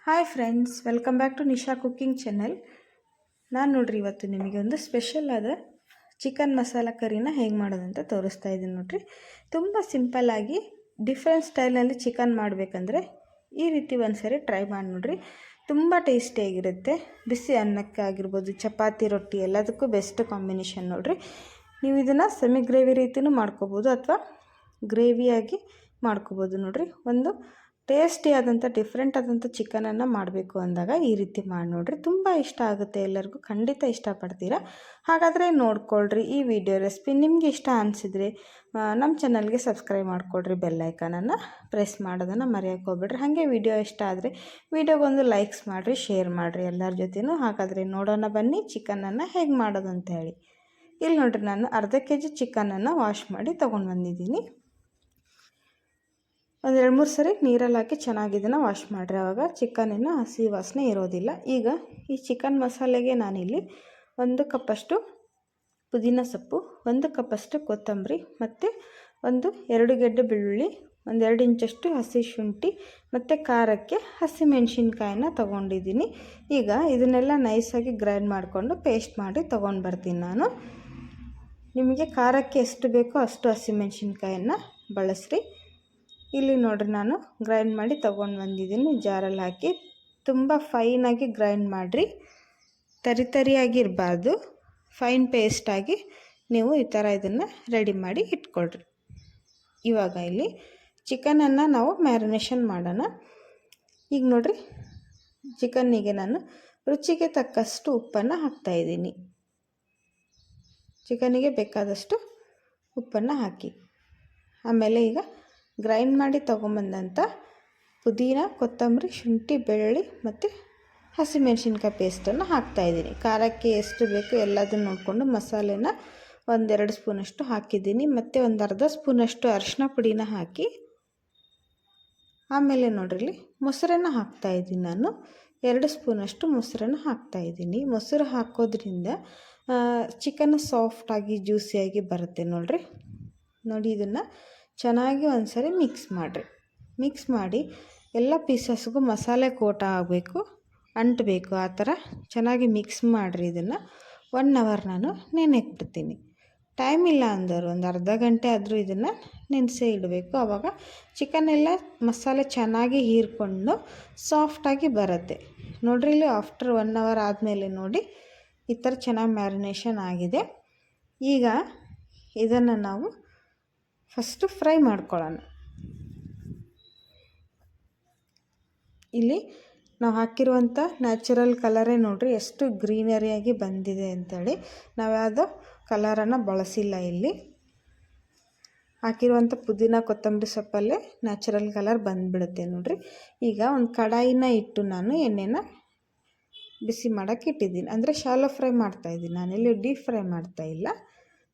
Hi friends, welcome back to Nisha cooking channel. ನಾನು ನೋಡ್ರಿ ಇವತ್ತು ನಿಮಗೆ ಒಂದು ಸ್ಪೆಷಲ್ ಆದ ಚಿಕನ್ ಮಸಾಲ ಕರಿನ ಹೇಗೆ ಮಾಡೋದಂತ ತೋರಿಸ್ತಾ ಇದ್ದೀನಿ ನೋಡ್ರಿ. ತುಂಬ ಸಿಂಪಲ್ಲಾಗಿ ಡಿಫ್ರೆಂಟ್ ಸ್ಟೈಲ್ನಲ್ಲಿ ಚಿಕನ್ ಮಾಡಬೇಕಂದ್ರೆ ಈ ರೀತಿ ಒಂದ್ಸರಿ ಟ್ರೈ ಮಾಡಿ ನೋಡ್ರಿ. ತುಂಬ ಟೇಸ್ಟಿಯಾಗಿರುತ್ತೆ. ಬಿಸಿ ಅನ್ನಕ್ಕೆ ಆಗಿರ್ಬೋದು, ಚಪಾತಿ, ರೊಟ್ಟಿ ಎಲ್ಲದಕ್ಕೂ ಬೆಸ್ಟ್ ಕಾಂಬಿನೇಷನ್ ನೋಡ್ರಿ. ನೀವು ಇದನ್ನು ಸೆಮಿ ಗ್ರೇವಿ ರೀತಿಯೂ ಮಾಡ್ಕೋಬೋದು ಅಥವಾ ಗ್ರೇವಿಯಾಗಿ ಮಾಡ್ಕೋಬೋದು ನೋಡ್ರಿ. ಒಂದು ಟೇಸ್ಟಿ ಆದಂಥ ಡಿಫ್ರೆಂಟ್ ಆದಂಥ ಚಿಕನನ್ನು ಮಾಡಬೇಕು ಅಂದಾಗ ಈ ರೀತಿ ಮಾಡಿ ನೋಡ್ರಿ. ತುಂಬ ಇಷ್ಟ ಆಗುತ್ತೆ, ಎಲ್ಲರಿಗೂ ಖಂಡಿತ ಇಷ್ಟಪಡ್ತೀರಾ. ಹಾಗಾದರೆ ನೋಡ್ಕೊಳ್ರಿ ಈ ವಿಡಿಯೋ ರೆಸಿಪಿ. ನಿಮಗೆ ಇಷ್ಟ ಅನಿಸಿದರೆ ನಮ್ಮ ಚಾನಲ್ಗೆ ಸಬ್ಸ್ಕ್ರೈಬ್ ಮಾಡ್ಕೊಳ್ರಿ, ಬೆಲ್ ಐಕಾನನ್ನು ಪ್ರೆಸ್ ಮಾಡೋದನ್ನು ಮರೆಯೋಕ್ಕೆ ಹೋಗ್ಬೇಡ್ರಿ. ಹಾಗೆ ವಿಡಿಯೋ ಇಷ್ಟ ಆದರೆ ವಿಡಿಯೋಗೊಂದು ಲೈಕ್ಸ್ ಮಾಡಿರಿ, ಶೇರ್ ಮಾಡಿರಿ ಎಲ್ಲರ ಜೊತೆನೂ. ಹಾಗಾದರೆ ನೋಡೋಣ ಬನ್ನಿ ಚಿಕನನ್ನು ಹೇಗೆ ಮಾಡೋದು ಅಂತ ಹೇಳಿ. ಇಲ್ಲಿ ನೋಡ್ರಿ, ನಾನು ಅರ್ಧ kg ಚಿಕನನ್ನು ವಾಶ್ ಮಾಡಿ ತೊಗೊಂಡು ಬಂದಿದ್ದೀನಿ. ಒಂದು 2-3 ಸರಿ ನೀರಲ್ಲಿ ಹಾಕಿ ಚೆನ್ನಾಗಿ ಇದನ್ನು ವಾಶ್ ಮಾಡಿರಿ, ಆವಾಗ ಚಿಕನಿನ ಹಸಿ ವಾಸನೆ ಇರೋದಿಲ್ಲ. ಈಗ ಈ ಚಿಕನ್ ಮಸಾಲೆಗೆ ನಾನಿಲ್ಲಿ 1 ಕಪ್ಪಷ್ಟು ಪುದೀನ ಸೊಪ್ಪು, 1 ಕಪ್ಪಷ್ಟು ಕೊತ್ತಂಬರಿ ಮತ್ತು 2 ಗೆಡ್ಡೆ ಬೆಳ್ಳುಳ್ಳಿ, 2 ಇಂಚಷ್ಟು ಹಸಿ ಶುಂಠಿ ಮತ್ತು ಖಾರಕ್ಕೆ ಹಸಿಮೆಣಸಿನ್ಕಾಯಿನ ತೊಗೊಂಡಿದ್ದೀನಿ. ಈಗ ಇದನ್ನೆಲ್ಲ ನೈಸಾಗಿ ಗ್ರೈಂಡ್ ಮಾಡಿಕೊಂಡು ಪೇಸ್ಟ್ ಮಾಡಿ ತೊಗೊಂಡು ಬರ್ತೀನಿ ನಾನು. ನಿಮಗೆ ಖಾರಕ್ಕೆ ಎಷ್ಟು ಬೇಕೋ ಅಷ್ಟು ಹಸಿಮೆಣಸಿನ್ಕಾಯನ್ನು ಬಳಸ್ರಿ. ಇಲ್ಲಿ ನೋಡ್ರಿ, ನಾನು ಗ್ರೈಂಡ್ ಮಾಡಿ ತೊಗೊಂಡು ಬಂದಿದ್ದೀನಿ. ಜಾರಲ್ಲಿ ಹಾಕಿ ತುಂಬ ಫೈನಾಗಿ ಗ್ರೈಂಡ್ ಮಾಡಿರಿ, ತರಿಯಾಗಿ ಇರಬಾರ್ದು. ಫೈನ್ ಪೇಸ್ಟಾಗಿ ನೀವು ಈ ಥರ ಇದನ್ನು ರೆಡಿ ಮಾಡಿ ಇಟ್ಕೊಳ್ರಿ. ಇವಾಗ ಇಲ್ಲಿ ಚಿಕನನ್ನು ನಾವು ಮ್ಯಾರಿನೇಷನ್ ಮಾಡೋಣ. ಈಗ ನೋಡ್ರಿ, ಚಿಕನ್ನಿಗೆ ನಾನು ರುಚಿಗೆ ತಕ್ಕಷ್ಟು ಉಪ್ಪನ್ನು ಹಾಕ್ತಾಯಿದ್ದೀನಿ. ಚಿಕನಿಗೆ ಬೇಕಾದಷ್ಟು ಉಪ್ಪನ್ನು ಹಾಕಿ, ಆಮೇಲೆ ಈಗ ಗ್ರೈಂಡ್ ಮಾಡಿ ತೊಗೊಂಬಂದಂಥ ಪುದೀನ, ಕೊತ್ತಂಬರಿ, ಶುಂಠಿ, ಬೆಳ್ಳುಳ್ಳಿ ಮತ್ತು ಹಸಿಮೆಣಸಿನ್ಕಾಯಿ ಪೇಸ್ಟನ್ನು ಹಾಕ್ತಾಯಿದ್ದೀನಿ. ಖಾರಕ್ಕೆ ಎಷ್ಟು ಬೇಕು ಎಲ್ಲದನ್ನು ನೋಡಿಕೊಂಡು ಮಸಾಲೆನ 1-2 ಸ್ಪೂನಷ್ಟು ಹಾಕಿದ್ದೀನಿ. ಮತ್ತು 1/2 ಸ್ಪೂನಷ್ಟು ಅರಿಶಿನ ಪುಡಿನ ಹಾಕಿ, ಆಮೇಲೆ ನೋಡ್ರಿ ಮೊಸರನ್ನು ಹಾಕ್ತಾಯಿದ್ದೀನಿ. ನಾನು 2 ಸ್ಪೂನಷ್ಟು ಮೊಸರನ್ನು ಹಾಕ್ತಾಯಿದ್ದೀನಿ. ಮೊಸರು ಹಾಕೋದ್ರಿಂದ ಚಿಕನ್ ಸಾಫ್ಟಾಗಿ ಜ್ಯೂಸಿಯಾಗಿ ಬರುತ್ತೆ ನೋಡ್ರಿ. ನೋಡಿ, ಇದನ್ನು ಚೆನ್ನಾಗಿ ಒಂದ್ಸರಿ ಮಿಕ್ಸ್ ಮಾಡಿರಿ. ಮಿಕ್ಸ್ ಮಾಡಿ ಎಲ್ಲ ಪೀಸಸ್ಗೂ ಮಸಾಲೆ ಕೋಟ ಆಗಬೇಕು, ಅಂಟಬೇಕು. ಆ ಥರ ಚೆನ್ನಾಗಿ ಮಿಕ್ಸ್ ಮಾಡಿರಿ. ಇದನ್ನು 1 ಅವರ್ ನಾನು ನೆನೆಗೆ ಬಿಡ್ತೀನಿ. ಟೈಮ್ ಇಲ್ಲ ಅಂದರು ಒಂದು ಅರ್ಧ ಗಂಟೆ ಆದರೂ ಇದನ್ನು ನೆನೆಸೇ ಇಡಬೇಕು. ಆವಾಗ ಚಿಕನ್ ಎಲ್ಲ ಮಸಾಲೆ ಚೆನ್ನಾಗಿ ಹೀರ್ಕೊಂಡು ಸಾಫ್ಟಾಗಿ ಬರುತ್ತೆ ನೋಡ್ರಿ. ಇಲ್ಲಿ ಆಫ್ಟರ್ 1 ಅವರ್ ಆದಮೇಲೆ ನೋಡಿ ಈ ಥರ ಚೆನ್ನಾಗಿ ಮ್ಯಾರಿನೇಷನ್ ಆಗಿದೆ. ಈಗ ಇದನ್ನು ನಾವು ಫಸ್ಟು ಫ್ರೈ ಮಾಡ್ಕೊಳ್ಳೋಣ. ಇಲ್ಲಿ ನಾವು ಹಾಕಿರುವಂಥ ನ್ಯಾಚುರಲ್ ಕಲರೇ ನೋಡ್ರಿ ಎಷ್ಟು ಗ್ರೀನರಿಯಾಗಿ ಬಂದಿದೆ ಅಂಥೇಳಿ. ನಾವು ಯಾವುದೋ ಕಲರನ್ನು ಬಳಸಿಲ್ಲ. ಇಲ್ಲಿ ಹಾಕಿರುವಂಥ ಪುದೀನ, ಕೊತ್ತಂಬರಿ ಸೊಪ್ಪಲ್ಲೇ ನ್ಯಾಚುರಲ್ ಕಲರ್ ಬಂದುಬಿಡುತ್ತೆ ನೋಡ್ರಿ. ಈಗ ಒಂದು ಕಡಾಯಿನ ಇಟ್ಟು ನಾನು ಎಣ್ಣೆನ ಬಿಸಿ ಮಾಡೋಕ್ಕೆ ಇಟ್ಟಿದ್ದೀನಿ. ಅಂದರೆ ಶಾಲೋ ಫ್ರೈ ಮಾಡ್ತಾಯಿದ್ದೀನಿ, ನಾನೆಲ್ಲಿ ಡೀಪ್ ಫ್ರೈ ಮಾಡ್ತಾಯಿಲ್ಲ.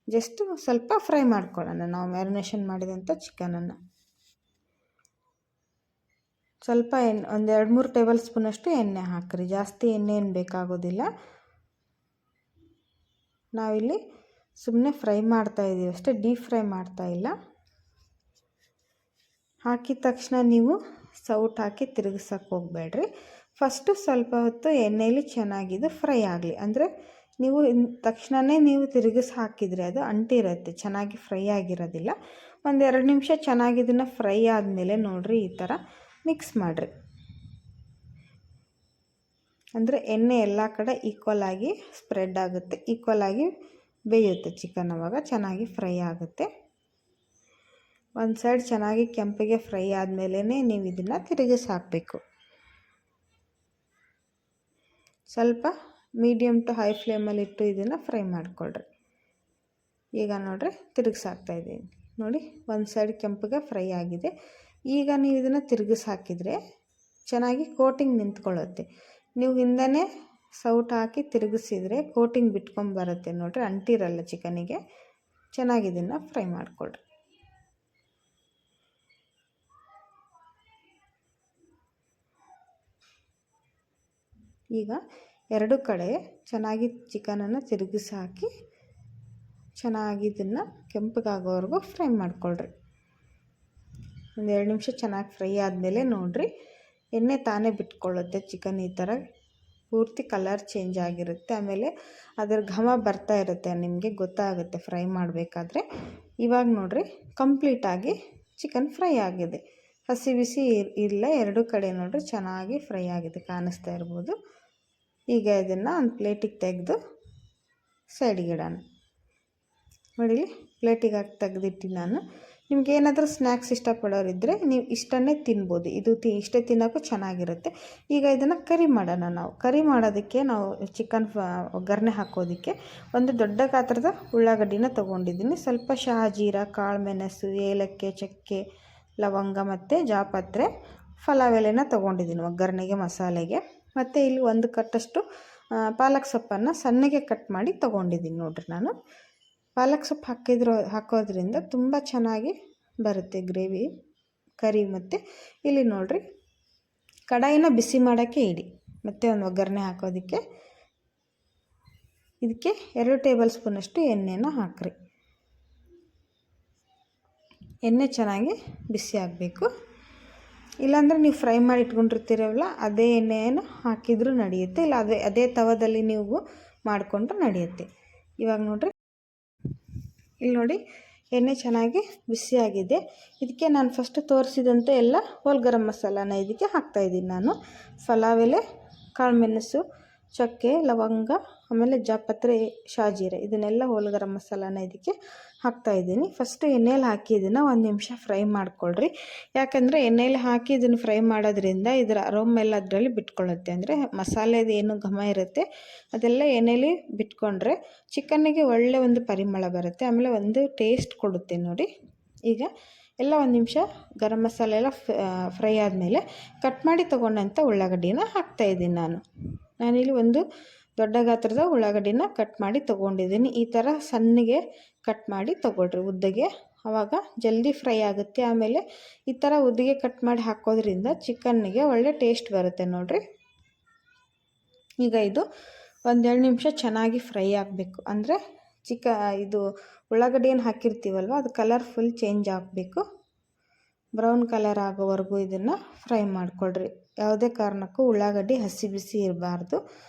ಜಸ್ಟ್ ಸ್ವಲ್ಪ ಫ್ರೈ ಮಾಡ್ಕೊಳ್ಳೋಣ ನಾವು ಮ್ಯಾರಿನೇಷನ್ ಮಾಡಿದಂಥ ಚಿಕನನ್ನು. ಸ್ವಲ್ಪ ಎಣ್ಣೆ, 1-2-3 ಟೇಬಲ್ ಸ್ಪೂನಷ್ಟು ಎಣ್ಣೆ ಹಾಕಿರಿ. ಜಾಸ್ತಿ ಎಣ್ಣೆ ಏನು ಬೇಕಾಗೋದಿಲ್ಲ. ನಾವಿಲ್ಲಿ ಸುಮ್ಮನೆ ಫ್ರೈ ಮಾಡ್ತಾಯಿದ್ದೀವಿ ಅಷ್ಟೇ, ಡೀಪ್ ಫ್ರೈ ಮಾಡ್ತಾಯಿಲ್ಲ. ಹಾಕಿದ ತಕ್ಷಣ ನೀವು ಸೌಟ್ ಹಾಕಿ ತಿರುಗಿಸೋಕ್ಕೆ ಹೋಗಬೇಡ್ರಿ. ಫಸ್ಟು ಸ್ವಲ್ಪ ಹೊತ್ತು ಎಣ್ಣೆಯಲ್ಲಿ ಚೆನ್ನಾಗಿದ್ದು ಫ್ರೈ ಆಗಲಿ. ಅಂದರೆ ನೀವು ತಕ್ಷಣವೇ ನೀವು ತಿರುಗಿಸಿ ಹಾಕಿದರೆ ಅದು ಅಂಟಿರುತ್ತೆ, ಚೆನ್ನಾಗಿ ಫ್ರೈ ಆಗಿರೋದಿಲ್ಲ. 1-2 ನಿಮಿಷ ಚೆನ್ನಾಗಿ ಇದನ್ನು ಫ್ರೈ ಆದಮೇಲೆ ನೋಡಿರಿ ಈ ಥರ ಮಿಕ್ಸ್ ಮಾಡಿರಿ. ಅಂದರೆ ಎಣ್ಣೆ ಎಲ್ಲ ಕಡೆ ಈಕ್ವಲ್ ಆಗಿ ಸ್ಪ್ರೆಡ್ ಆಗುತ್ತೆ, ಈಕ್ವಲ್ ಆಗಿ ಬೇಯುತ್ತೆ ಚಿಕನ್. ಆವಾಗ ಚೆನ್ನಾಗಿ ಫ್ರೈ ಆಗುತ್ತೆ. ಒಂದು ಸೈಡ್ ಚೆನ್ನಾಗಿ ಕೆಂಪಿಗೆ ಫ್ರೈ ಆದಮೇಲೆ ನೀವು ಇದನ್ನು ತಿರುಗಿಸಿ ಹಾಕಬೇಕು. ಸ್ವಲ್ಪ ಮೀಡಿಯಮ್ ಟು ಹೈ ಫ್ಲೇಮಲ್ಲಿ ಇಟ್ಟು ಇದನ್ನು ಫ್ರೈ ಮಾಡಿಕೊಳ್ರಿ. ಈಗ ನೋಡಿರಿ ತಿರುಗಿಸಿ ಹಾಕ್ತಾಯಿದ್ದೀನಿ ನೋಡಿ, ಒಂದು ಸೈಡ್ ಕೆಂಪಿಗೆ ಫ್ರೈ ಆಗಿದೆ. ಈಗ ನೀವು ಇದನ್ನು ತಿರುಗಿಸಿ ಹಾಕಿದರೆ ಚೆನ್ನಾಗಿ ಕೋಟಿಂಗ್ ನಿಂತ್ಕೊಳ್ಳುತ್ತೆ. ನೀವು ಹಿಂದನೇ ಸೌಟ್ ಹಾಕಿ ತಿರುಗಿಸಿದರೆ ಕೋಟಿಂಗ್ ಬಿಟ್ಕೊಂಬರುತ್ತೆ ನೋಡಿರಿ, ಅಂಟಿರಲ್ಲ ಚಿಕನಿಗೆ. ಚೆನ್ನಾಗಿ ಇದನ್ನು ಫ್ರೈ ಮಾಡಿಕೊಳ್ರಿ. ಈಗ 2 ಕಡೆ ಚೆನ್ನಾಗಿ ಚಿಕನನ್ನು ತಿರುಗಿಸಿ ಹಾಕಿ ಚೆನ್ನಾಗಿ ಇದನ್ನು ಕೆಂಪಗಾಗೋವರೆಗೂ ಫ್ರೈ ಮಾಡಿಕೊಳ್ರಿ. 1-2 ನಿಮಿಷ ಚೆನ್ನಾಗಿ ಫ್ರೈ ಆದಮೇಲೆ ನೋಡಿರಿ ಎಣ್ಣೆ ತಾನೇ ಬಿಟ್ಕೊಳ್ಳುತ್ತೆ ಚಿಕನ್ ಈ ಥರ ಪೂರ್ತಿ ಕಲರ್ ಚೇಂಜ್ ಆಗಿರುತ್ತೆ. ಆಮೇಲೆ ಅದರ ಘಮ ಬರ್ತಾ ಇರುತ್ತೆ, ನಿಮಗೆ ಗೊತ್ತಾಗುತ್ತೆ ಫ್ರೈ ಮಾಡಬೇಕಾದ್ರೆ. ಇವಾಗ ನೋಡಿರಿ ಕಂಪ್ಲೀಟಾಗಿ ಚಿಕನ್ ಫ್ರೈ ಆಗಿದೆ, ಹಸಿ ಬಿಸಿ ಇಲ್ಲ, ಎರಡೂ ಕಡೆ ನೋಡಿರಿ ಚೆನ್ನಾಗಿ ಫ್ರೈ ಆಗಿದೆ, ಕಾಣಿಸ್ತಾ ಇರ್ಬೋದು. ಈಗ ಇದನ್ನು ಒಂದು ಪ್ಲೇಟಿಗೆ ತೆಗೆದು ಸೈಡಿಗೆ ಇಡೋಣ. ನೋಡಿ ಪ್ಲೇಟಿಗೆ ಹಾಕಿ ತೆಗೆದಿಟ್ಟು ನಾನು ನಿಮ್ಗೆ ಏನಾದರೂ ಸ್ನ್ಯಾಕ್ಸ್ ಇಷ್ಟಪಡೋರಿದ್ದರೆ ನೀವು ಇಷ್ಟನ್ನೇ ತಿನ್ಬೋದು. ಇದು ಇಷ್ಟೇ ತಿನ್ನೋಕ್ಕೂ ಚೆನ್ನಾಗಿರುತ್ತೆ. ಈಗ ಇದನ್ನು ಕರಿ ಮಾಡೋಣ. ಕರಿ ಮಾಡೋದಕ್ಕೆ ನಾವು ಚಿಕನ್ ಒಗ್ಗರಣೆ ಹಾಕೋದಕ್ಕೆ ಒಂದು ದೊಡ್ಡ ಗಾತ್ರದ ಉಳ್ಳಾಗಡ್ಡಿನ ತೊಗೊಂಡಿದ್ದೀನಿ. ಸ್ವಲ್ಪ ಶಹಾಜೀರ, ಕಾಳು ಮೆಣಸು, ಏಲಕ್ಕಿ, ಚಕ್ಕೆ, ಲವಂಗ ಮತ್ತು ಜಾಪತ್ರೆ, ಪಲಾವ್ ಎಲೆನ ತೊಗೊಂಡಿದ್ದೀನಿ ಒಗ್ಗರಣೆಗೆ, ಮಸಾಲೆಗೆ. ಮತ್ತು ಇಲ್ಲಿ ಒಂದು ಕಟ್ಟಷ್ಟು ಪಾಲಕ್ ಸೊಪ್ಪನ್ನು ಸಣ್ಣಗೆ ಕಟ್ ಮಾಡಿ ತೊಗೊಂಡಿದ್ದೀನಿ. ನೋಡಿರಿ ನಾನು ಪಾಲಕ್ ಸೊಪ್ಪು ಹಾಕೋದ್ರಿಂದ ತುಂಬ ಚೆನ್ನಾಗಿ ಬರುತ್ತೆ ಗ್ರೇವಿ ಕರಿ. ಮತ್ತು ಇಲ್ಲಿ ನೋಡಿರಿ ಕಡಾಯಿನ ಬಿಸಿ ಮಾಡೋಕ್ಕೆ ಇಡಿ. ಮತ್ತು ಒಂದು ಒಗ್ಗರಣೆ ಹಾಕೋದಕ್ಕೆ ಇದಕ್ಕೆ 2 ಟೇಬಲ್ ಸ್ಪೂನಷ್ಟು ಎಣ್ಣೆನ ಹಾಕ್ರಿ. ಎಣ್ಣೆ ಚೆನ್ನಾಗಿ ಬಿಸಿ ಆಗಬೇಕು. ಇಲ್ಲಾಂದರೆ ನೀವು ಫ್ರೈ ಮಾಡಿ ಇಟ್ಕೊಂಡಿರ್ತೀರಲ್ಲ ಅದೇ ಎಣ್ಣೆಯನ್ನು ಹಾಕಿದರೂ ನಡೆಯುತ್ತೆ, ಇಲ್ಲ ಅದೇ ತವದಲ್ಲಿ ನೀವು ಮಾಡಿಕೊಂಡ್ರೂ ನಡೆಯುತ್ತೆ. ಇವಾಗ ನೋಡಿರಿ ಇಲ್ಲಿ ನೋಡಿ ಎಣ್ಣೆ ಚೆನ್ನಾಗಿ ಬಿಸಿಯಾಗಿದೆ. ಇದಕ್ಕೆ ನಾನು ಫಸ್ಟ್ ತೋರಿಸಿದಂತೆ ಎಲ್ಲ ಹೋಲ್ ಗರಂ ಮಸಾಲಾನ ಇದಕ್ಕೆ ಹಾಕ್ತಾಯಿದ್ದೀನಿ ನಾನು. ಪಲಾವ್ ಎಲೆ, ಕಾಳು ಮೆಣಸು, ಚಕ್ಕೆ, ಲವಂಗ, ಆಮೇಲೆ ಜಾಪತ್ರೆ, ಶಾಜೀರೆ, ಇದನ್ನೆಲ್ಲ ಹೋಲ್ ಗರಂ ಮಸಾಲಾನ ಇದಕ್ಕೆ ಹಾಕ್ತಾಯಿದ್ದೀನಿ. ಫಸ್ಟು ಎಣ್ಣೆಯಲ್ಲಿ ಹಾಕಿ ಇದನ್ನು 1 ನಿಮಿಷ ಫ್ರೈ ಮಾಡ್ಕೊಳ್ರಿ. ಯಾಕಂದರೆ ಎಣ್ಣೆಯಲ್ಲಿ ಹಾಕಿ ಇದನ್ನು ಫ್ರೈ ಮಾಡೋದ್ರಿಂದ ಇದರ ಅರೋಮ್ ಎಲ್ಲ ಅದರಲ್ಲಿ ಬಿಟ್ಕೊಳ್ಳುತ್ತೆ. ಅಂದರೆ ಮಸಾಲೆದು ಏನು ಘಮ ಇರುತ್ತೆ ಅದೆಲ್ಲ ಎಣ್ಣೆಯಲ್ಲಿ ಬಿಟ್ಕೊಂಡ್ರೆ ಚಿಕನ್ನಿಗೆ ಒಳ್ಳೆ ಒಂದು ಪರಿಮಳ ಬರುತ್ತೆ, ಆಮೇಲೆ ಒಂದು ಟೇಸ್ಟ್ ಕೊಡುತ್ತೆ ನೋಡಿ. ಈಗ ಎಲ್ಲ 1 ನಿಮಿಷ ಗರಂ ಮಸಾಲೆ ಎಲ್ಲ ಫ್ರೈ ಆದಮೇಲೆ ಕಟ್ ಮಾಡಿ ತೊಗೊಂಡಂಥ ಉಳ್ಳಾಗಡ್ಡಿನ ಹಾಕ್ತಾಯಿದ್ದೀನಿ ನಾನಿಲ್ಲಿ ಒಂದು ದೊಡ್ಡ ಗಾತ್ರದ ಉಳ್ಳಾಗಡ್ಡಿನ ಕಟ್ ಮಾಡಿ ತೊಗೊಂಡಿದ್ದೀನಿ. ಈ ಥರ ಸಣ್ಣಗೆ ಕಟ್ ಮಾಡಿ ತೊಗೊಳ್ರಿ ಉದ್ದಗೆ, ಆವಾಗ ಜಲ್ದಿ ಫ್ರೈ ಆಗುತ್ತೆ. ಆಮೇಲೆ ಈ ಥರ ಉದ್ದಗೆ ಕಟ್ ಮಾಡಿ ಹಾಕೋದ್ರಿಂದ ಚಿಕನ್ನಿಗೆ ಒಳ್ಳೆ ಟೇಸ್ಟ್ ಬರುತ್ತೆ ನೋಡಿರಿ. ಈಗ ಇದು 1-2 ನಿಮಿಷ ಚೆನ್ನಾಗಿ ಫ್ರೈ ಆಗಬೇಕು. ಅಂದರೆ ಇದು ಉಳ್ಳಾಗಡ್ಡಿ ಏನು ಹಾಕಿರ್ತೀವಲ್ವ ಅದು ಕಲರ್ ಫುಲ್ ಚೇಂಜ್ ಆಗಬೇಕು. ಬ್ರೌನ್ ಕಲರ್ ಆಗೋವರೆಗೂ ಇದನ್ನು ಫ್ರೈ ಮಾಡಿಕೊಳ್ರಿ. ಯಾವುದೇ ಕಾರಣಕ್ಕೂ ಉಳ್ಳಾಗಡ್ಡಿ ಹಸಿ ಬಿಸಿ ಇರಬಾರ್ದು.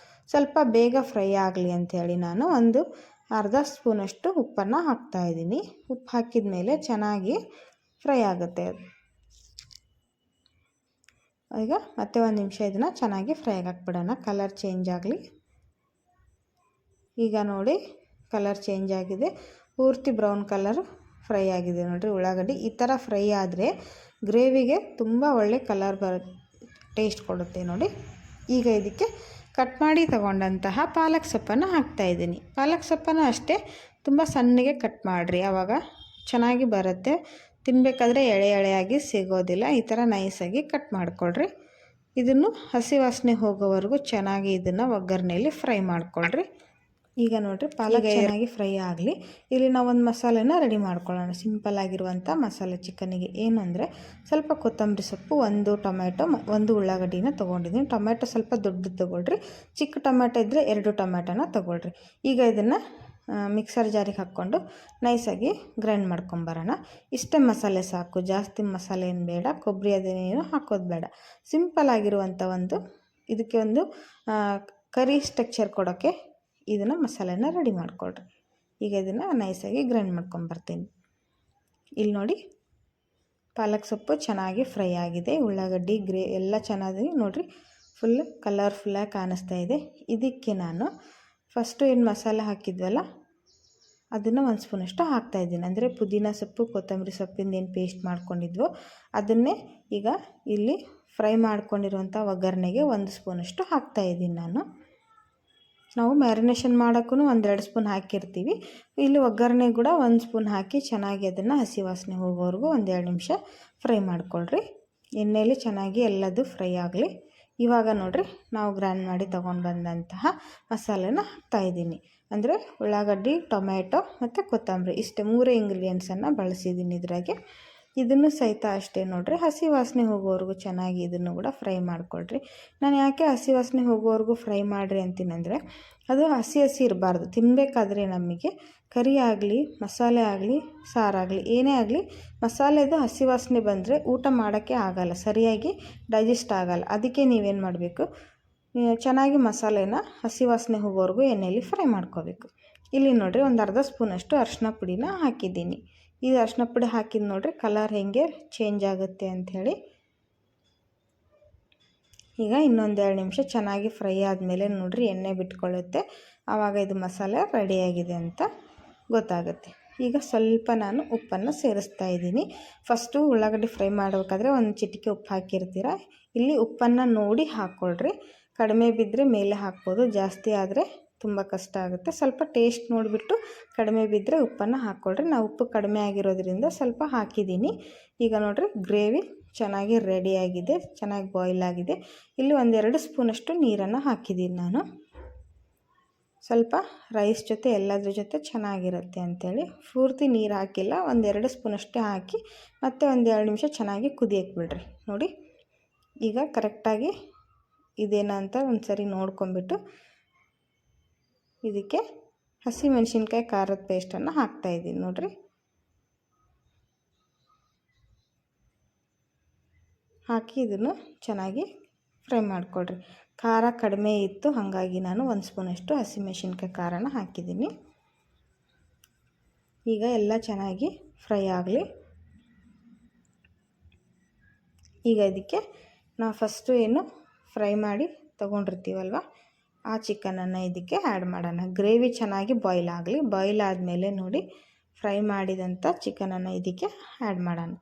ಸ್ವಲ್ಪ ಬೇಗ ಫ್ರೈ ಆಗಲಿ ಅಂಥೇಳಿ ನಾನು ಒಂದು ಅರ್ಧ ಸ್ಪೂನಷ್ಟು ಉಪ್ಪನ್ನು ಹಾಕ್ತಾಯಿದ್ದೀನಿ. ಉಪ್ಪು ಹಾಕಿದ ಮೇಲೆ ಚೆನ್ನಾಗಿ ಫ್ರೈ ಆಗುತ್ತೆ. ಈಗ ಮತ್ತೆ 1 ನಿಮಿಷ ಇದನ್ನು ಚೆನ್ನಾಗಿ ಫ್ರೈ ಹಾಕ್ಬಿಡೋಣ, ಕಲರ್ ಚೇಂಜ್ ಆಗಲಿ. ಈಗ ನೋಡಿ ಕಲರ್ ಚೇಂಜ್ ಆಗಿದೆ, ಪೂರ್ತಿ ಬ್ರೌನ್ ಕಲರ್ ಫ್ರೈ ಆಗಿದೆ ನೋಡಿರಿ ಉಳ್ಳಾಗಡ್ಡಿ. ಈ ಥರ ಫ್ರೈ ಆದರೆ ಗ್ರೇವಿಗೆ ತುಂಬ ಒಳ್ಳೆ ಕಲರ್ ಟೇಸ್ಟ್ ಕೊಡುತ್ತೆ ನೋಡಿ. ಈಗ ಇದಕ್ಕೆ ಕಟ್ ಮಾಡಿ ತಗೊಂಡಂತಹ ಪಾಲಕ್ ಸೊಪ್ಪನ್ನು ಹಾಕ್ತಾಯಿದ್ದೀನಿ. ಪಾಲಕ್ ಸೊಪ್ಪನ್ನು ಅಷ್ಟೇ ತುಂಬ ಸಣ್ಣಗೆ ಕಟ್ ಮಾಡಿರಿ, ಆವಾಗ ಚೆನ್ನಾಗಿ ಬರುತ್ತೆ. ತಿನ್ನಬೇಕಾದ್ರೆ ಎಳೆ ಎಳೆಯಾಗಿ ಸಿಗೋದಿಲ್ಲ. ಈ ಥರ ನೈಸಾಗಿ ಕಟ್ ಮಾಡಿಕೊಳ್ರಿ. ಇದನ್ನು ಹಸಿ ವಾಸನೆ ಹೋಗೋವರೆಗೂ ಚೆನ್ನಾಗಿ ಇದನ್ನು ಒಗ್ಗರಣೆಯಲ್ಲಿ ಫ್ರೈ ಮಾಡಿಕೊಳ್ರಿ. ಈಗ ನೋಡಿರಿ ಪಾಲಕ್ ಚೆನ್ನಾಗಿ ಫ್ರೈ ಆಗಲಿ. ಇಲ್ಲಿ ನಾವು ಒಂದು ಮಸಾಲೆನ ರೆಡಿ ಮಾಡ್ಕೊಳ್ಳೋಣ. ಸಿಂಪಲ್ ಆಗಿರುವಂಥ ಮಸಾಲೆ ಚಿಕನ್ನಿಗೆ ಏನು ಅಂದರೆ ಸ್ವಲ್ಪ ಕೊತ್ತಂಬರಿ ಸೊಪ್ಪು, 1 ಟೊಮೆಟೊ, 1 ಉಳ್ಳಾಗಡ್ಡಿನ ತೊಗೊಂಡಿದ್ದೀನಿ. ಟೊಮೆಟೊ ಸ್ವಲ್ಪ ದೊಡ್ಡದು ತೊಗೊಳ್ರಿ, ಚಿಕ್ಕ ಟೊಮೆಟೊ ಇದ್ದರೆ 2 ಟೊಮೆಟೊನ ತೊಗೊಳ್ರಿ. ಈಗ ಇದನ್ನು ಮಿಕ್ಸರ್ ಜಾರಿಗೆ ಹಾಕ್ಕೊಂಡು ನೈಸಾಗಿ ಗ್ರೈಂಡ್ ಮಾಡ್ಕೊಂಬರೋಣ. ಇಷ್ಟೇ ಮಸಾಲೆ ಸಾಕು, ಜಾಸ್ತಿ ಮಸಾಲೆ ಏನು ಬೇಡ, ಕೊಬ್ಬರಿ ಅದೇನೇನು ಹಾಕೋದು ಬೇಡ. ಸಿಂಪಲ್ ಆಗಿರುವಂಥ ಇದಕ್ಕೆ ಒಂದು ಕರಿ ಸ್ಟ್ರಕ್ಚರ್ ಕೊಡೋಕ್ಕೆ ಇದನ್ನು ಮಸಾಲೆನ ರೆಡಿ ಮಾಡ್ಕೊಳ್ರಿ. ಈಗ ಇದನ್ನು ನೈಸಾಗಿ ಗ್ರೈಂಡ್ ಮಾಡ್ಕೊಂಬರ್ತೀನಿ. ಇಲ್ಲಿ ನೋಡಿ ಪಾಲಕ್ ಸೊಪ್ಪು ಚೆನ್ನಾಗಿ ಫ್ರೈ ಆಗಿದೆ, ಉಳ್ಳಾಗಡ್ಡಿ ಎಲ್ಲ ಚೆನ್ನಾಗಿ ನೋಡಿರಿ ಫುಲ್ ಕಲರ್ಫುಲ್ಲಾಗಿ ಕಾಣಿಸ್ತಾ ಇದೆ. ಇದಕ್ಕೆ ನಾನು ಫಸ್ಟು ಏನು ಮಸಾಲೆ ಹಾಕಿದ್ವಲ್ಲ ಅದನ್ನು 1 ಸ್ಪೂನಷ್ಟು ಹಾಕ್ತಾಯಿದ್ದೀನಿ. ಅಂದರೆ ಪುದೀನ ಸೊಪ್ಪು, ಕೊತ್ತಂಬರಿ ಸೊಪ್ಪಿಂದ ಏನು ಪೇಸ್ಟ್ ಮಾಡ್ಕೊಂಡಿದ್ವೋ ಅದನ್ನೇ ಈಗ ಇಲ್ಲಿ ಫ್ರೈ ಮಾಡ್ಕೊಂಡಿರುವಂಥ ಒಗ್ಗರಣೆಗೆ 1 ಸ್ಪೂನಷ್ಟು ಹಾಕ್ತಾಯಿದ್ದೀನಿ ನಾನು. ನಾವು ಮ್ಯಾರಿನೇಷನ್ ಮಾಡೋಕ್ಕೂ 1-2 ಸ್ಪೂನ್ ಹಾಕಿರ್ತೀವಿ. ಇಲ್ಲಿ ಒಗ್ಗರಣೆ ಕೂಡ 1 ಸ್ಪೂನ್ ಹಾಕಿ ಚೆನ್ನಾಗಿ ಅದನ್ನು ಹಸಿ ವಾಸನೆ ಹೋಗೋವರೆಗೂ 1-2 ನಿಮಿಷ ಫ್ರೈ ಮಾಡ್ಕೊಳ್ರಿ. ಎಣ್ಣೆಯಲ್ಲಿ ಚೆನ್ನಾಗಿ ಎಲ್ಲದು ಫ್ರೈ ಆಗಲಿ. ಇವಾಗ ನೋಡಿರಿ ನಾವು ಗ್ರೈಂಡ್ ಮಾಡಿ ತೊಗೊಂಡು ಬಂದಂತಹ ಮಸಾಲೆನ ಹಾಕ್ತಾಯಿದ್ದೀನಿ. ಅಂದರೆ ಉಳ್ಳಾಗಡ್ಡಿ, ಟೊಮೆಟೊ ಮತ್ತು ಕೊತ್ತಂಬರಿ, ಇಷ್ಟೇ 3 ಇಂಗ್ರೀಡಿಯೆಂಟ್ಸನ್ನು ಬಳಸಿದ್ದೀನಿ ಇದ್ರಾಗೆ. ಇದನ್ನು ಸಹಿತ ಅಷ್ಟೇ ನೋಡಿರಿ, ಹಸಿ ವಾಸನೆ ಹೋಗೋವರೆಗೂ ಚೆನ್ನಾಗಿ ಇದನ್ನು ಕೂಡ ಫ್ರೈ ಮಾಡಿಕೊಳ್ರಿ. ನಾನು ಯಾಕೆ ಹಸಿ ವಾಸನೆ ಹೋಗೋವರೆಗೂ ಫ್ರೈ ಮಾಡಿರಿ ಅಂತೀನಂದರೆ, ಅದು ಹಸಿ ಹಸಿ ಇರಬಾರ್ದು. ತಿನ್ನಬೇಕಾದ್ರೆ ನಮಗೆ ಕರಿ ಆಗಲಿ, ಮಸಾಲೆ ಆಗಲಿ, ಸಾರಾಗಲಿ, ಏನೇ ಆಗಲಿ ಮಸಾಲೆದು ಹಸಿ ವಾಸನೆ ಬಂದರೆ ಊಟ ಮಾಡೋಕ್ಕೆ ಆಗಲ್ಲ, ಸರಿಯಾಗಿ ಡೈಜೆಸ್ಟ್ ಆಗಲ್ಲ. ಅದಕ್ಕೆ ನೀವೇನು ಮಾಡಬೇಕು, ಚೆನ್ನಾಗಿ ಮಸಾಲೆನ ಹಸಿ ವಾಸನೆ ಹೋಗೋವರೆಗೂ ಎಣ್ಣೆಯಲ್ಲಿ ಫ್ರೈ ಮಾಡ್ಕೋಬೇಕು. ಇಲ್ಲಿ ನೋಡಿರಿ, ಒಂದು ಅರ್ಧ ಸ್ಪೂನಷ್ಟು ಅರಿಶಿನ ಪುಡಿನ ಹಾಕಿದ್ದೀನಿ. ಇದು ಅರಿಶಿನ ಪುಡಿ ಹಾಕಿದ್ದು ನೋಡಿರಿ ಕಲರ್ ಹೇಗೆ ಚೇಂಜ್ ಆಗುತ್ತೆ ಅಂಥೇಳಿ. ಈಗ ಇನ್ನೊಂದು 2 ನಿಮಿಷ ಚೆನ್ನಾಗಿ ಫ್ರೈ ಆದಮೇಲೆ ನೋಡಿರಿ ಎಣ್ಣೆ ಬಿಟ್ಕೊಳ್ಳುತ್ತೆ, ಆವಾಗ ಇದು ಮಸಾಲೆ ರೆಡಿಯಾಗಿದೆ ಅಂತ ಗೊತ್ತಾಗುತ್ತೆ. ಈಗ ಸ್ವಲ್ಪ ನಾನು ಉಪ್ಪನ್ನು ಸೇರಿಸ್ತಾ ಇದ್ದೀನಿ. ಫಸ್ಟು ಉಳ್ಳಾಗಡ್ಡಿ ಫ್ರೈ ಮಾಡಬೇಕಾದ್ರೆ ಒಂದು ಚಿಟಿಕೆ ಉಪ್ಪು ಹಾಕಿರ್ತೀರ, ಇಲ್ಲಿ ಉಪ್ಪನ್ನು ನೋಡಿ ಹಾಕ್ಕೊಳ್ರಿ. ಕಡಿಮೆ ಬಿದ್ದರೆ ಮೇಲೆ ಹಾಕ್ಬೋದು, ಜಾಸ್ತಿ ಆದರೆ ತುಂಬ ಕಷ್ಟ ಆಗುತ್ತೆ. ಸ್ವಲ್ಪ ಟೇಸ್ಟ್ ನೋಡಿಬಿಟ್ಟು ಕಡಿಮೆ ಬಿದ್ದರೆ ಉಪ್ಪನ್ನು ಹಾಕ್ಕೊಳ್ರಿ. ನಾವು ಉಪ್ಪು ಕಡಿಮೆ ಆಗಿರೋದ್ರಿಂದ ಸ್ವಲ್ಪ ಹಾಕಿದ್ದೀನಿ. ಈಗ ನೋಡಿರಿ ಗ್ರೇವಿ ಚೆನ್ನಾಗಿ ರೆಡಿಯಾಗಿದೆ, ಚೆನ್ನಾಗಿ ಬಾಯ್ಲ್ ಆಗಿದೆ. ಇಲ್ಲಿ 1-2 ಸ್ಪೂನಷ್ಟು ನೀರನ್ನು ಹಾಕಿದ್ದೀನಿ ನಾನು. ಸ್ವಲ್ಪ ರೈಸ್ ಜೊತೆ ಎಲ್ಲದ್ರ ಜೊತೆ ಚೆನ್ನಾಗಿರುತ್ತೆ ಅಂಥೇಳಿ ಪೂರ್ತಿ ನೀರು ಹಾಕಿಲ್ಲ, 1-2 ಸ್ಪೂನಷ್ಟೇ ಹಾಕಿ ಮತ್ತೆ 1-2 ನಿಮಿಷ ಚೆನ್ನಾಗಿ ಕುದಿಯಕ್ಕೆ ಬಿಡ್ರಿ. ನೋಡಿ ಈಗ ಕರೆಕ್ಟಾಗಿ ಇದೇನಾ ಅಂತ ಒಂದು ಸರಿ ನೋಡ್ಕೊಂಬಿಟ್ಟು ಇದಕ್ಕೆ ಹಸಿಮೆಣಸಿನ್ಕಾಯಿ ಖಾರದ ಪೇಸ್ಟನ್ನು ಹಾಕ್ತಾಯಿದ್ದೀನಿ. ನೋಡಿರಿ ಹಾಕಿ ಇದನ್ನು ಚೆನ್ನಾಗಿ ಫ್ರೈ ಮಾಡಿಕೊಡ್ರಿ. ಖಾರ ಕಡಿಮೆ ಇತ್ತು, ಹಾಗಾಗಿ ನಾನು 1 ಸ್ಪೂನಷ್ಟು ಹಸಿಮೆಣಸಿನ್ಕಾಯಿ ಖಾರನ ಹಾಕಿದ್ದೀನಿ. ಈಗ ಎಲ್ಲ ಚೆನ್ನಾಗಿ ಫ್ರೈ ಆಗಲಿ. ಈಗ ಇದಕ್ಕೆ ನಾವು ಫಸ್ಟು ಏನು ಫ್ರೈ ಮಾಡಿ ತೊಗೊಂಡಿರ್ತೀವಲ್ವ ಆ ಚಿಕನನ್ನು ಇದಕ್ಕೆ ಆ್ಯಡ್ ಮಾಡೋಣ. ಗ್ರೇವಿ ಚೆನ್ನಾಗಿ ಬಾಯ್ಲ್ ಆಗಲಿ. ಬಾಯ್ಲ್ ಆದಮೇಲೆ ನೋಡಿ ಫ್ರೈ ಮಾಡಿದಂಥ ಚಿಕನನ್ನು ಇದಕ್ಕೆ ಆ್ಯಡ್ ಮಾಡೋಣ.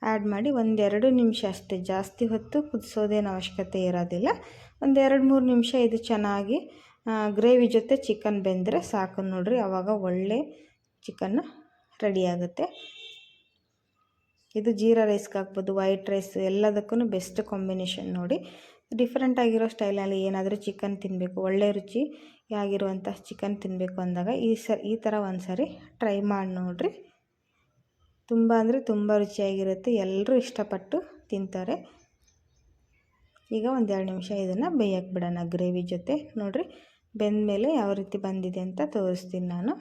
ಆ್ಯಡ್ ಮಾಡಿ 1-2 ನಿಮಿಷ ಅಷ್ಟೇ, ಜಾಸ್ತಿ ಹೊತ್ತು ಕುದಿಸೋದೇನು ಅವಶ್ಯಕತೆ ಇರೋದಿಲ್ಲ. 1-2-3 ನಿಮಿಷ ಇದು ಚೆನ್ನಾಗಿ ಗ್ರೇವಿ ಜೊತೆ ಚಿಕನ್ ಬೆಂದರೆ ಸಾಕು ನೋಡಿರಿ, ಆವಾಗ ಒಳ್ಳೆ ಚಿಕನ್ ರೆಡಿಯಾಗುತ್ತೆ. ಇದು ಜೀರಾ ರೈಸ್ಗೆ ಹಾಕ್ಬೋದು, ವೈಟ್ ರೈಸ್ ಎಲ್ಲದಕ್ಕೂ ಬೆಸ್ಟ್ ಕಾಂಬಿನೇಷನ್. ನೋಡಿ ಡಿಫ್ರೆಂಟ್ ಆಗಿರೋ ಸ್ಟೈಲಲ್ಲಿ ಏನಾದರೂ ಚಿಕನ್ ತಿನ್ನಬೇಕು, ಒಳ್ಳೆ ರುಚಿ ಆಗಿರುವಂಥ ಚಿಕನ್ ತಿನ್ನಬೇಕು ಅಂದಾಗ ಈ ಥರ ಒಂದು ಸಾರಿ ಟ್ರೈ ಮಾಡಿ ನೋಡಿರಿ. ತುಂಬ ಅಂದರೆ ತುಂಬ ರುಚಿಯಾಗಿರುತ್ತೆ, ಎಲ್ಲರೂ ಇಷ್ಟಪಟ್ಟು ತಿಂತಾರೆ. ಈಗ 1-2 ನಿಮಿಷ ಇದನ್ನು ಬೇಯಕ್ಕೆ ಬಿಡೋಣ ಗ್ರೇವಿ ಜೊತೆ. ನೋಡಿರಿ ಬೆಂದ ಮೇಲೆ ಯಾವ ರೀತಿ ಬಂದಿದೆ ಅಂತ ತೋರಿಸ್ತೀನಿ ನಾನು.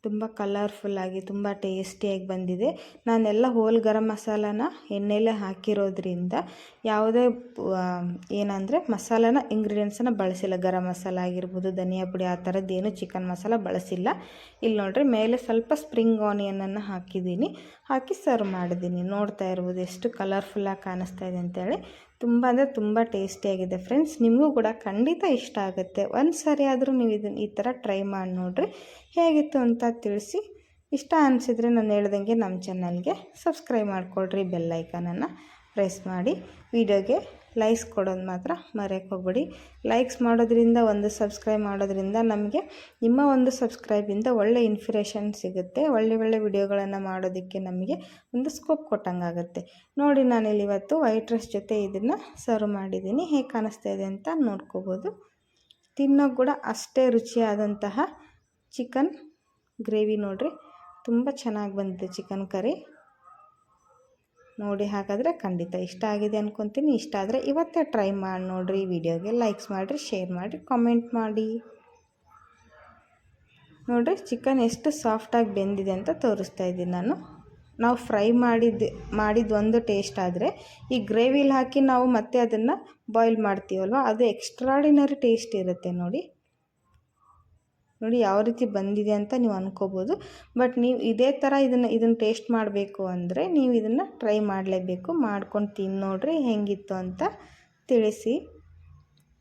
ತುಂಬ ಕಲರ್ಫುಲ್ಲಾಗಿ ತುಂಬ ಟೇಸ್ಟಿಯಾಗಿ ಬಂದಿದೆ. ನಾನೆಲ್ಲ ಹೋಲ್ ಗರಂ ಮಸಾಲಾನ ಎಣ್ಣೆಲೇ ಹಾಕಿರೋದ್ರಿಂದ ಯಾವುದೇ ಏನಂದರೆ ಮಸಾಲಾನ ಇಂಗ್ರೀಡಿಯೆಂಟ್ಸನ್ನು ಬಳಸಿಲ್ಲ. ಗರಂ ಮಸಾಲ ಆಗಿರ್ಬೋದು, ಧನಿಯಾ ಪುಡಿ ಆ ಥರದ್ದೇನು ಚಿಕನ್ ಮಸಾಲ ಬಳಸಿಲ್ಲ. ಇಲ್ಲಿ ನೋಡಿರಿ ಮೇಲೆ ಸ್ವಲ್ಪ ಸ್ಪ್ರಿಂಗ್ ಆನಿಯನನ್ನು ಹಾಕಿದ್ದೀನಿ, ಹಾಕಿ ಸರ್ವ್ ಮಾಡಿದ್ದೀನಿ. ನೋಡ್ತಾ ಇರ್ಬೋದು ಎಷ್ಟು ಕಲರ್ಫುಲ್ಲಾಗಿ ಕಾಣಿಸ್ತಾ ಇದೆ ಅಂತೇಳಿ. ತುಂಬ ಅಂದರೆ ತುಂಬ ಟೇಸ್ಟಿಯಾಗಿದೆ ಫ್ರೆಂಡ್ಸ್. ನಿಮಗೂ ಕೂಡ ಖಂಡಿತ ಇಷ್ಟ ಆಗುತ್ತೆ. ಒಂದು ಸಾರಿ ಆದರೂ ನೀವು ಇದನ್ನು ಈ ಥರ ಟ್ರೈ ಮಾಡಿ ನೋಡಿರಿ, ಹೇಗಿತ್ತು ಅಂತ ತಿಳಿಸಿ. ಇಷ್ಟ ಅನಿಸಿದರೆ ನಾನು ಹೇಳ್ದಂಗೆ ನಮ್ಮ ಚಾನಲ್ಗೆ ಸಬ್ಸ್ಕ್ರೈಬ್ ಮಾಡಿಕೊಳ್ರಿ, ಬೆಲ್ ಐಕಾನನ್ನು ಪ್ರೆಸ್ ಮಾಡಿ. ವಿಡಿಯೋಗೆ ಲೈಕ್ಸ್ ಕೊಡೋದು ಮಾತ್ರ ಮರೆಯೋಕ್ಕೆ ಹೋಗ್ಬೇಡಿ. ಲೈಕ್ಸ್ ಮಾಡೋದ್ರಿಂದ, ಒಂದು ಸಬ್ಸ್ಕ್ರೈಬ್ ಮಾಡೋದ್ರಿಂದ ನಮಗೆ ನಿಮ್ಮ ಒಂದು ಸಬ್ಸ್ಕ್ರೈಬಿಂದ ಒಳ್ಳೆ ಇನ್ಫಾರ್ಮೇಷನ್ ಸಿಗುತ್ತೆ. ಒಳ್ಳೆ ವಿಡಿಯೋಗಳನ್ನು ಮಾಡೋದಕ್ಕೆ ನಮಗೆ ಒಂದು ಸ್ಕೋಪ್ ಕೊಟ್ಟಂಗಾಗುತ್ತೆ. ನೋಡಿ ನಾನಿಲ್ಲಿ ಇವತ್ತು ವೈಟ್ ರೈಸ್ ಜೊತೆ ಇದನ್ನು ಸರ್ವ್ ಮಾಡಿದ್ದೀನಿ. ಹೇಗೆ ಕಾಣಿಸ್ತಾ ಇದೆ ಅಂತ ನೋಡ್ಕೋಬೋದು. ತಿನ್ನೋ ಕೂಡ ಅಷ್ಟೇ ರುಚಿಯಾದಂತಹ ಚಿಕನ್ ಗ್ರೇವಿ ನೋಡಿರಿ, ತುಂಬ ಚೆನ್ನಾಗಿ ಬಂದಿದೆ ಚಿಕನ್ ಕರಿ. ನೋಡಿ ಹಾಗಾದರೆ ಖಂಡಿತ ಇಷ್ಟ ಆಗಿದೆ ಅಂದ್ಕೊತೀನಿ. ಇಷ್ಟ ಆದರೆ ಇವತ್ತೇ ಟ್ರೈ ಮಾಡಿ ನೋಡಿರಿ. ವಿಡಿಯೋಗೆ ಲೈಕ್ಸ್ ಮಾಡಿರಿ, ಶೇರ್ ಮಾಡಿ, ಕಾಮೆಂಟ್ ಮಾಡಿ. ನೋಡಿರಿ ಚಿಕನ್ ಎಷ್ಟು ಸಾಫ್ಟಾಗಿ ಬೆಂದಿದೆ ಅಂತ ತೋರಿಸ್ತಾ ಇದ್ದೀನಿ ನಾನು. ನಾವು ಫ್ರೈ ಮಾಡಿದ್ದು ಒಂದು ಟೇಸ್ಟ್ ಆದರೆ ಈ ಗ್ರೇವಿಲಿ ಹಾಕಿ ನಾವು ಮತ್ತೆ ಅದನ್ನು ಬಾಯ್ಲ್ ಮಾಡ್ತೀವಲ್ವ, ಅದು ಎಕ್ಸ್ಟ್ರಾಡಿನರಿ ಟೇಸ್ಟ್ ಇರುತ್ತೆ. ನೋಡಿ ಯಾವ ರೀತಿ ಬಂದಿದೆ ಅಂತ ನೀವು ಅನ್ಕೋಬೋದು. ಬಟ್ ನೀವು ಇದೇ ಥರ ಇದನ್ನು ಟೇಸ್ಟ್ ಮಾಡಬೇಕು ಅಂದರೆ ನೀವು ಇದನ್ನು ಟ್ರೈ ಮಾಡಲೇಬೇಕು. ಮಾಡ್ಕೊಂಡು ತಿಂದು ನೋಡಿರಿ ಹೆಂಗಿತ್ತು ಅಂತ ತಿಳಿಸಿ.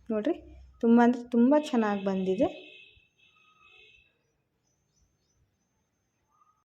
ನೋಡಿರಿ ತುಂಬ ಅಂದರೆ ತುಂಬ ಚೆನ್ನಾಗಿ ಬಂದಿದೆ.